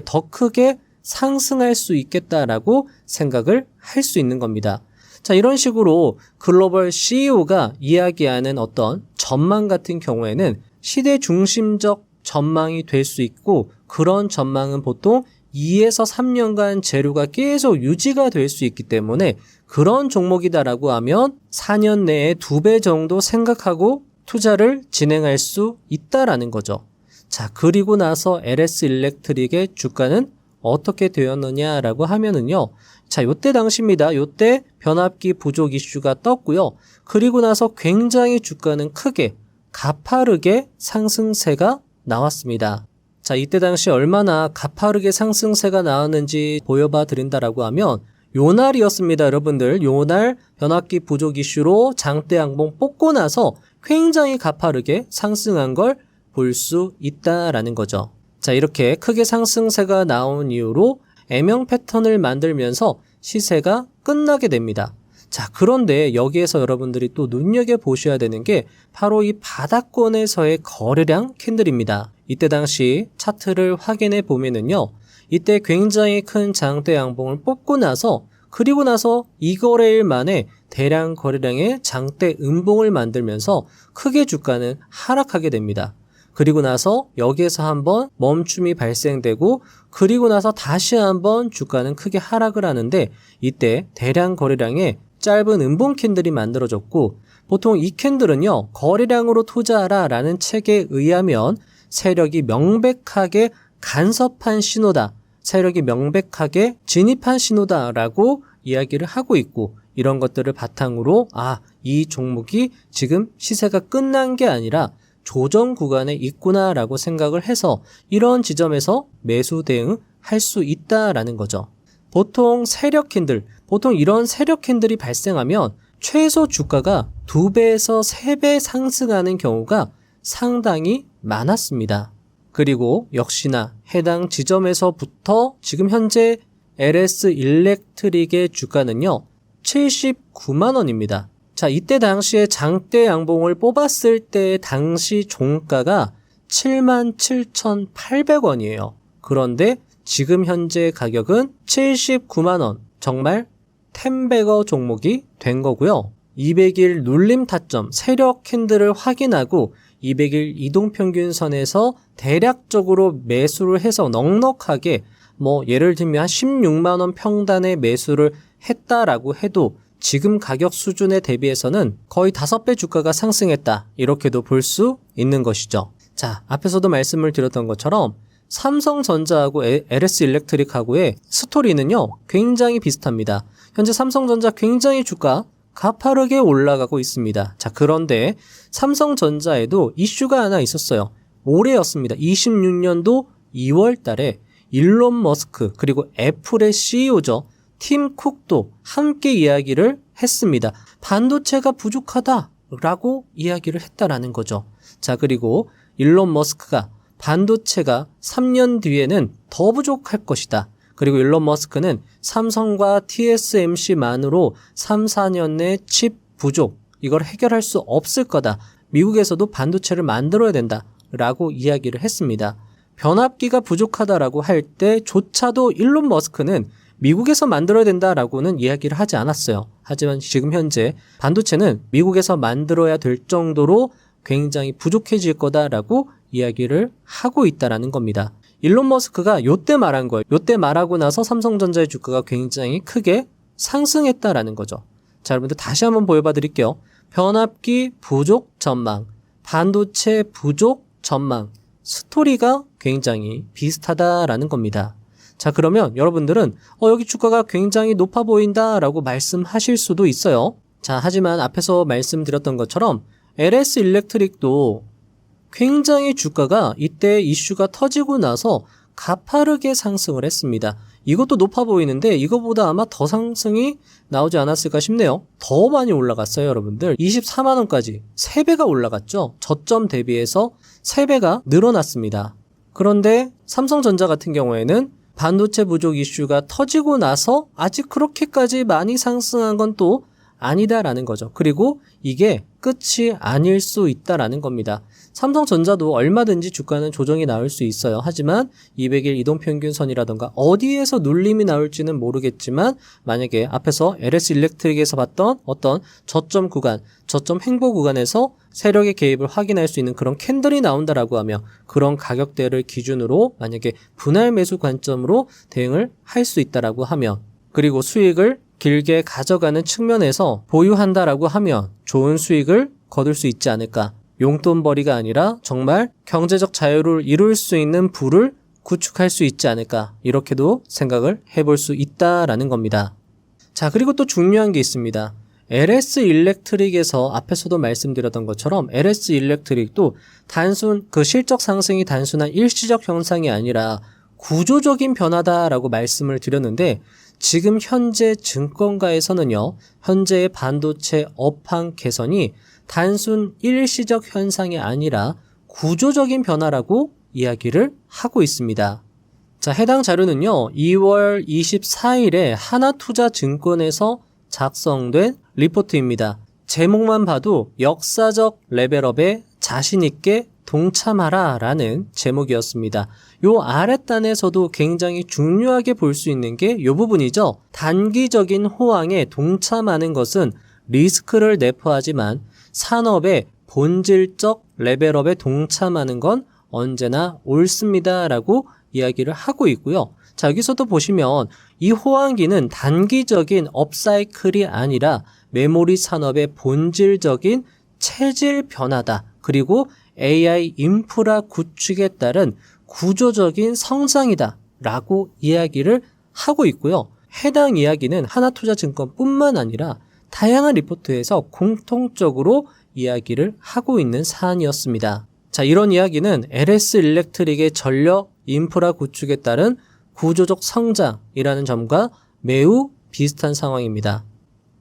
더 크게 상승할 수 있겠다라고 생각을 할 수 있는 겁니다. 자, 이런 식으로 글로벌 CEO가 이야기하는 어떤 전망 같은 경우에는 시대 중심적 전망이 될 수 있고 그런 전망은 보통 2에서 3년간 재료가 계속 유지가 될 수 있기 때문에 그런 종목이다라고 하면 4년 내에 2배 정도 생각하고 투자를 진행할 수 있다라는 거죠. 자, 그리고 나서 LS 일렉트릭의 주가는 어떻게 되었느냐라고 하면은요. 자, 요때 당시입니다. 요때 변압기 부족 이슈가 떴고요. 그리고 나서 굉장히 주가는 크게 가파르게 상승세가 나왔습니다. 자, 이때 당시 얼마나 가파르게 상승세가 나왔는지 보여봐 드린다라고 하면 요날이었습니다. 여러분들 요날 변압기 부족 이슈로 장대 양봉 뽑고 나서 굉장히 가파르게 상승한 걸 볼 수 있다라는 거죠. 자, 이렇게 크게 상승세가 나온 이후로 M형 패턴을 만들면서 시세가 끝나게 됩니다. 자, 그런데 여기에서 여러분들이 또 눈여겨보셔야 되는 게 바로 이 바닥권에서의 거래량 캔들입니다. 이때 당시 차트를 확인해 보면은요. 이때 굉장히 큰 장대 양봉을 뽑고 나서 그리고 나서 2거래일 만에 대량 거래량의 장대 음봉을 만들면서 크게 주가는 하락하게 됩니다. 그리고 나서 여기에서 한번 멈춤이 발생되고 그리고 나서 다시 한번 주가는 크게 하락을 하는데 이때 대량 거래량의 짧은 음봉 캔들이 만들어졌고 보통 이 캔들은요 거래량으로 투자하라 라는 책에 의하면 세력이 명백하게 간섭한 신호다. 세력이 명백하게 진입한 신호다라고 이야기를 하고 있고 이런 것들을 바탕으로 이 종목이 지금 시세가 끝난 게 아니라 조정 구간에 있구나라고 생각을 해서 이런 지점에서 매수 대응할 수 있다라는 거죠. 보통 이런 세력 캔들이 발생하면 최소 주가가 2배에서 3배 상승하는 경우가 상당히 많았습니다. 그리고 역시나 해당 지점에서부터 지금 현재 LS 일렉트릭의 주가는요 79만 원입니다. 자, 이때 당시에 장대 양봉을 뽑았을 때 당시 종가가 77,800원이에요. 그런데 지금 현재 가격은 79만 원, 정말 템베거 종목이 된 거고요. 200일 눌림 타점, 세력 캔들을 확인하고 200일 이동평균선에서 대략적으로 매수를 해서 넉넉하게 예를 들면 한 16만 원 평단의 매수를 했다라고 해도 지금 가격 수준에 대비해서는 거의 5배 주가가 상승했다. 이렇게도 볼 수 있는 것이죠. 자, 앞에서도 말씀을 드렸던 것처럼 삼성전자하고 LS 일렉트릭하고의 스토리는요, 굉장히 비슷합니다. 현재 삼성전자 굉장히 주가 가파르게 올라가고 있습니다. 자, 그런데 삼성전자에도 이슈가 하나 있었어요. 올해였습니다. 26년도 2월 달에 일론 머스크 그리고 애플의 CEO죠. 팀 쿡도 함께 이야기를 했습니다. 반도체가 부족하다라고 이야기를 했다라는 거죠. 자, 그리고 일론 머스크가 반도체가 3년 뒤에는 더 부족할 것이다. 그리고 일론 머스크는 삼성과 TSMC만으로 3, 4년 내 칩 부족, 이걸 해결할 수 없을 거다. 미국에서도 반도체를 만들어야 된다라고 이야기를 했습니다. 변압기가 부족하다라고 할 때조차도 일론 머스크는 미국에서 만들어야 된다라고는 이야기를 하지 않았어요. 하지만 지금 현재 반도체는 미국에서 만들어야 될 정도로 굉장히 부족해질 거다라고 이야기를 하고 있다라는 겁니다. 일론 머스크가 요때 말한 거예요. 요때 말하고 나서 삼성전자의 주가가 굉장히 크게 상승했다라는 거죠. 자, 여러분들 다시 한번 보여봐 드릴게요. 변압기 부족 전망, 반도체 부족 전망, 스토리가 굉장히 비슷하다라는 겁니다. 자, 그러면 여러분들은 여기 주가가 굉장히 높아 보인다라고 말씀하실 수도 있어요. 자, 하지만 앞에서 말씀드렸던 것처럼 LS 일렉트릭도 굉장히 주가가 이때 이슈가 터지고 나서 가파르게 상승을 했습니다. 이것도 높아 보이는데 이거보다 아마 더 상승이 나오지 않았을까 싶네요. 더 많이 올라갔어요, 여러분들. 24만 원까지 3배가 올라갔죠. 저점 대비해서 3배가 늘어났습니다. 그런데 삼성전자 같은 경우에는 반도체 부족 이슈가 터지고 나서 아직 그렇게까지 많이 상승한 건 또 아니다라는 거죠. 그리고 이게 끝이 아닐 수 있다라는 겁니다. 삼성전자도 얼마든지 주가는 조정이 나올 수 있어요. 하지만 200일 이동평균선이라던가 어디에서 눌림이 나올지는 모르겠지만 만약에 앞에서 LS 일렉트릭에서 봤던 어떤 저점 구간, 저점 횡보 구간에서 세력의 개입을 확인할 수 있는 그런 캔들이 나온다라고 하면 그런 가격대를 기준으로 만약에 분할 매수 관점으로 대응을 할 수 있다라고 하면 그리고 수익을 길게 가져가는 측면에서 보유한다라고 하면 좋은 수익을 거둘 수 있지 않을까. 용돈벌이가 아니라 정말 경제적 자유를 이룰 수 있는 부를 구축할 수 있지 않을까. 이렇게도 생각을 해볼 수 있다라는 겁니다. 자, 그리고 또 중요한 게 있습니다. LS 일렉트릭에서 앞에서도 말씀드렸던 것처럼 LS 일렉트릭도 실적 상승이 단순한 일시적 현상이 아니라 구조적인 변화다라고 말씀을 드렸는데 지금 현재 증권가에서는요, 현재의 반도체 업황 개선이 단순 일시적 현상이 아니라 구조적인 변화라고 이야기를 하고 있습니다. 자, 해당 자료는요, 2월 24일에 하나투자증권에서 작성된 리포트입니다. 제목만 봐도 역사적 레벨업에 자신있게 동참하라 라는 제목이었습니다. 요 아랫단에서도 굉장히 중요하게 볼 수 있는 게 요 부분이죠. 단기적인 호황에 동참하는 것은 리스크를 내포하지만 산업의 본질적 레벨업에 동참하는 건 언제나 옳습니다 라고 이야기를 하고 있고요. 자, 여기서도 보시면 이 호황기는 단기적인 업사이클이 아니라 메모리 산업의 본질적인 체질 변화다. 그리고 AI 인프라 구축에 따른 구조적인 성장이다 라고 이야기를 하고 있고요. 해당 이야기는 하나투자증권뿐만 아니라 다양한 리포트에서 공통적으로 이야기를 하고 있는 사안이었습니다. 자, 이런 이야기는 LS 일렉트릭의 전력 인프라 구축에 따른 구조적 성장이라는 점과 매우 비슷한 상황입니다.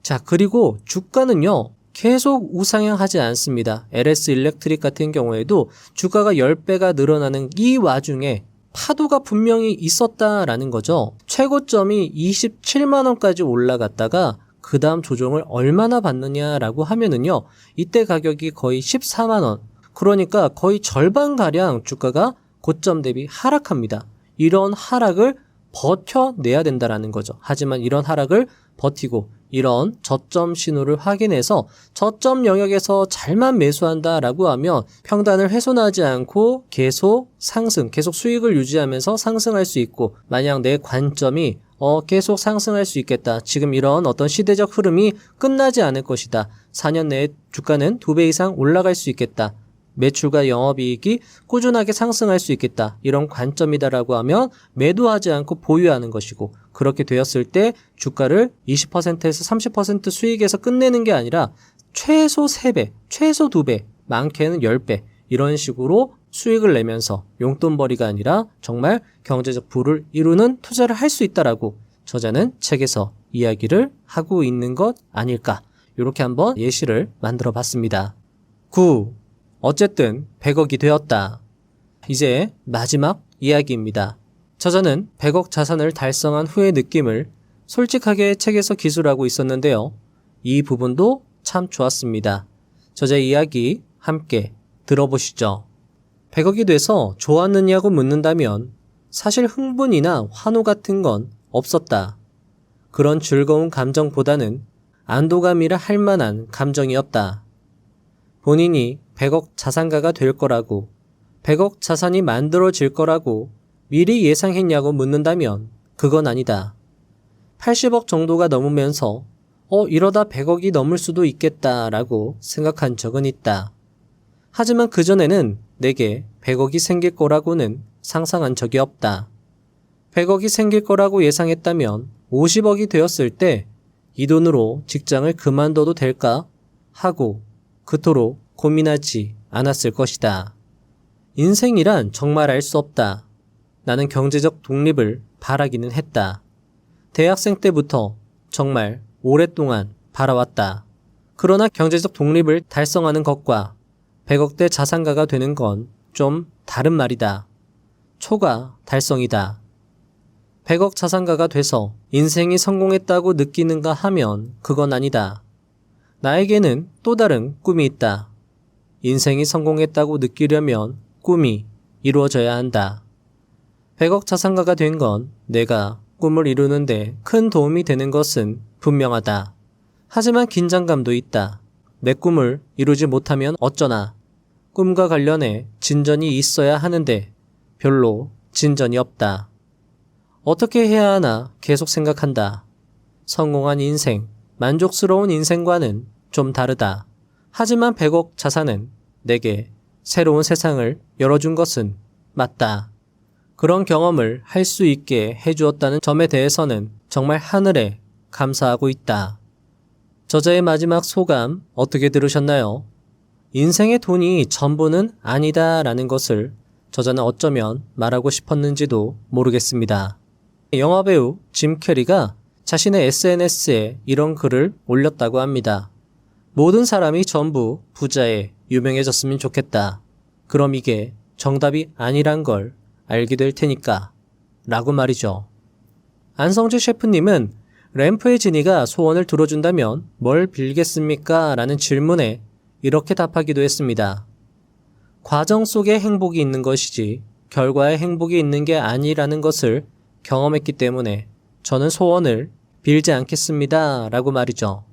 자, 그리고 주가는요, 계속 우상향하지 않습니다. LS 일렉트릭 같은 경우에도 주가가 10배가 늘어나는 이 와중에 파도가 분명히 있었다라는 거죠. 최고점이 27만원까지 올라갔다가 그 다음 조정을 얼마나 받느냐라고 하면은요, 이때 가격이 거의 14만원. 그러니까 거의 절반가량 주가가 고점 대비 하락합니다. 이런 하락을 버텨내야 된다라는 거죠. 하지만 이런 하락을 버티고 이런 저점 신호를 확인해서 저점 영역에서 잘만 매수한다라고 하면 평단을 훼손하지 않고 계속 상승, 계속 수익을 유지하면서 상승할 수 있고, 만약 내 관점이 계속 상승할 수 있겠다. 지금 이런 어떤 시대적 흐름이 끝나지 않을 것이다. 4년 내에 주가는 2배 이상 올라갈 수 있겠다. 매출과 영업이익이 꾸준하게 상승할 수 있겠다. 이런 관점이다라고 하면 매도하지 않고 보유하는 것이고, 그렇게 되었을 때 주가를 20%에서 30% 수익에서 끝내는 게 아니라 최소 3배, 최소 2배, 많게는 10배 이런 식으로 수익을 내면서 용돈벌이가 아니라 정말 경제적 부를 이루는 투자를 할 수 있다라고 저자는 책에서 이야기를 하고 있는 것 아닐까. 이렇게 한번 예시를 만들어 봤습니다. 9. 어쨌든 100억이 되었다. 이제 마지막 이야기입니다. 저자는 100억 자산을 달성한 후의 느낌을 솔직하게 책에서 기술하고 있었는데요. 이 부분도 참 좋았습니다. 저자의 이야기 함께 들어보시죠. 100억이 돼서 좋았느냐고 묻는다면 사실 흥분이나 환호 같은 건 없었다. 그런 즐거운 감정보다는 안도감이라 할 만한 감정이었다. 본인이 100억 자산가가 될 거라고, 100억 자산이 만들어질 거라고 미리 예상했냐고 묻는다면 그건 아니다. 80억 정도가 넘으면서 이러다 100억이 넘을 수도 있겠다라고 생각한 적은 있다. 하지만 그전에는 내게 100억이 생길 거라고는 상상한 적이 없다. 100억이 생길 거라고 예상했다면 50억이 되었을 때 이 돈으로 직장을 그만둬도 될까 하고 그토록 고민하지 않았을 것이다. 인생이란 정말 알 수 없다. 나는 경제적 독립을 바라기는 했다. 대학생 때부터 정말 오랫동안 바라왔다. 그러나 경제적 독립을 달성하는 것과 100억대 자산가가 되는 건 좀 다른 말이다. 초과 달성이다. 100억 자산가가 돼서 인생이 성공했다고 느끼는가 하면 그건 아니다. 나에게는 또 다른 꿈이 있다. 인생이 성공했다고 느끼려면 꿈이 이루어져야 한다. 100억 자산가가 된 건 내가 꿈을 이루는데 큰 도움이 되는 것은 분명하다. 하지만 긴장감도 있다. 내 꿈을 이루지 못하면 어쩌나. 꿈과 관련해 진전이 있어야 하는데 별로 진전이 없다. 어떻게 해야 하나 계속 생각한다. 성공한 인생, 만족스러운 인생과는 좀 다르다. 하지만 100억 자산은 내게 새로운 세상을 열어준 것은 맞다. 그런 경험을 할 수 있게 해주었다는 점에 대해서는 정말 하늘에 감사하고 있다. 저자의 마지막 소감 어떻게 들으셨나요? 인생의 돈이 전부는 아니다라는 것을 저자는 어쩌면 말하고 싶었는지도 모르겠습니다. 영화배우 짐 캐리가 자신의 SNS에 이런 글을 올렸다고 합니다. 모든 사람이 전부 부자에 유명해졌으면 좋겠다. 그럼 이게 정답이 아니란 걸 알게 될 테니까 라고 말이죠. 안성재 셰프님은 램프의 진이가 소원을 들어준다면 뭘 빌겠습니까? 라는 질문에 이렇게 답하기도 했습니다. 과정 속에 행복이 있는 것이지 결과에 행복이 있는 게 아니라는 것을 경험했기 때문에 저는 소원을 빌지 않겠습니다. 라고 말이죠.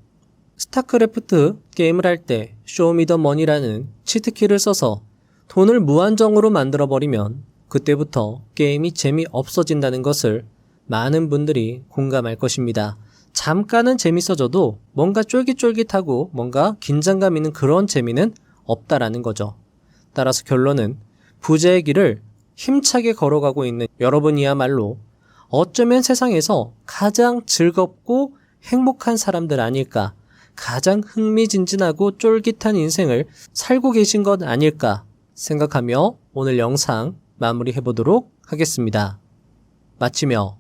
스타크래프트 게임을 할 때 쇼미더머니라는 치트키를 써서 돈을 무한정으로 만들어버리면 그때부터 게임이 재미없어진다는 것을 많은 분들이 공감할 것입니다. 잠깐은 재밌어져도 뭔가 쫄깃쫄깃하고 뭔가 긴장감 있는 그런 재미는 없다라는 거죠. 따라서 결론은 부자의 길을 힘차게 걸어가고 있는 여러분이야말로 어쩌면 세상에서 가장 즐겁고 행복한 사람들 아닐까, 가장 흥미진진하고 쫄깃한 인생을 살고 계신 것 아닐까 생각하며 오늘 영상 마무리해보도록 하겠습니다. 마치며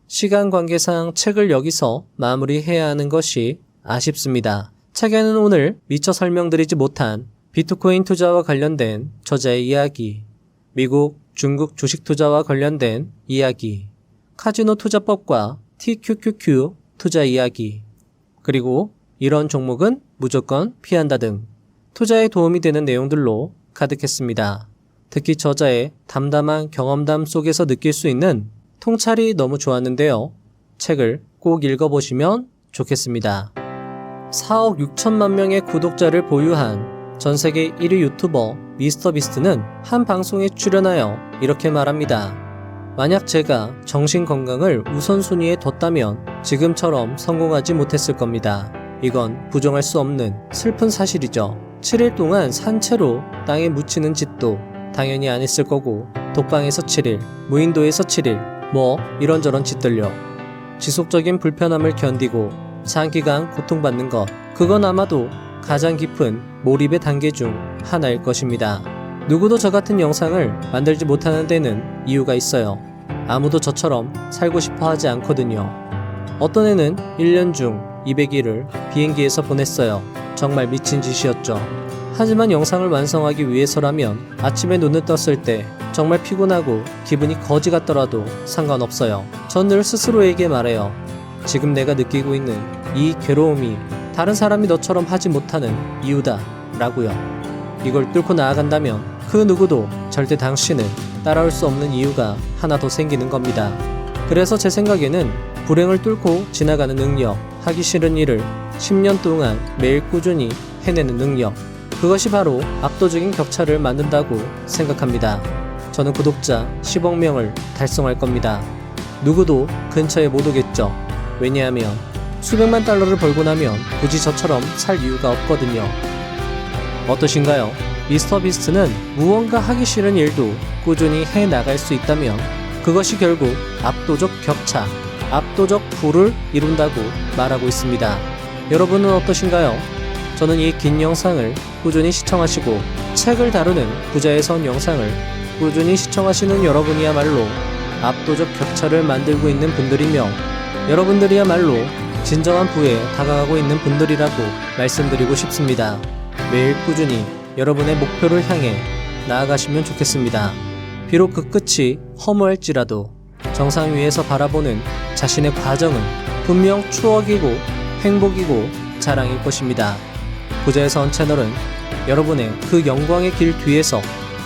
시간 관계상 책을 여기서 마무리해야 하는 것이 아쉽습니다. 책에는 오늘 미처 설명드리지 못한 비트코인 투자와 관련된 저자의 이야기, 미국, 중국 주식 투자와 관련된 이야기, 카지노 투자법과 TQQQ 투자 이야기, 그리고 이런 종목은 무조건 피한다 등 투자에 도움이 되는 내용들로 가득했습니다. 특히 저자의 담담한 경험담 속에서 느낄 수 있는 통찰이 너무 좋았는데요. 책을 꼭 읽어보시면 좋겠습니다. 4억 6천만 명의 구독자를 보유한 전세계 1위 유튜버 미스터비스트는 한 방송에 출연하여 이렇게 말합니다. 만약 제가 정신건강을 우선순위에 뒀다면 지금처럼 성공하지 못했을 겁니다. 이건 부정할 수 없는 슬픈 사실이죠. 7일 동안 산채로 땅에 묻히는 짓도 당연히 안 했을 거고, 독방에서 7일, 무인도에서 7일, 뭐 이런저런 짓들요. 지속적인 불편함을 견디고 장기간 고통받는 것, 그건 아마도 가장 깊은 몰입의 단계 중 하나일 것입니다. 누구도 저 같은 영상을 만들지 못하는 데는 이유가 있어요. 아무도 저처럼 살고 싶어 하지 않거든요. 어떤 애는 1년 중 200일을 비행기에서 보냈어요. 정말 미친 짓이었죠. 하지만 영상을 완성하기 위해서라면 아침에 눈을 떴을 때 정말 피곤하고 기분이 거지 같더라도 상관없어요. 전 늘 스스로에게 말해요. 지금 내가 느끼고 있는 이 괴로움이 다른 사람이 너처럼 하지 못하는 이유다 라고요. 이걸 뚫고 나아간다면 그 누구도 절대 당신을 따라올 수 없는 이유가 하나 더 생기는 겁니다. 그래서 제 생각에는 불행을 뚫고 지나가는 능력, 하기 싫은 일을 10년 동안 매일 꾸준히 해내는 능력, 그것이 바로 압도적인 격차를 만든다고 생각합니다. 저는 구독자 10억 명을 달성할 겁니다. 누구도 근처에 못 오겠죠. 왜냐하면 수백만 달러를 벌고 나면 굳이 저처럼 살 이유가 없거든요. 어떠신가요? 미스터비스트는 무언가 하기 싫은 일도 꾸준히 해나갈 수 있다면 그것이 결국 압도적 격차, 압도적 부를 이룬다고 말하고 있습니다. 여러분은 어떠신가요? 저는 이 긴 영상을 꾸준히 시청하시고 책을 다루는 부자의 선 영상을 꾸준히 시청하시는 여러분이야말로 압도적 격차를 만들고 있는 분들이며 여러분들이야말로 진정한 부에 다가가고 있는 분들이라고 말씀드리고 싶습니다. 매일 꾸준히 여러분의 목표를 향해 나아가시면 좋겠습니다. 비록 그 끝이 허무할지라도 정상 위에서 바라보는 자신의 과정은 분명 추억이고 행복이고 자랑일 것입니다. 부자의 선 채널은 여러분의 그 영광의 길 뒤에서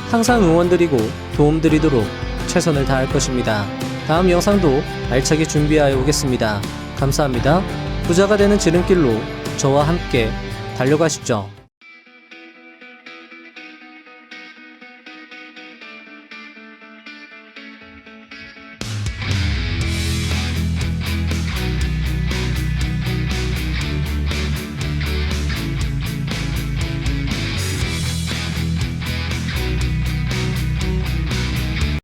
항상 응원드리고 도움드리도록 최선을 다할 것입니다. 다음 영상도 알차게 준비하여 오겠습니다. 감사합니다. 부자가 되는 지름길로 저와 함께 달려가시죠.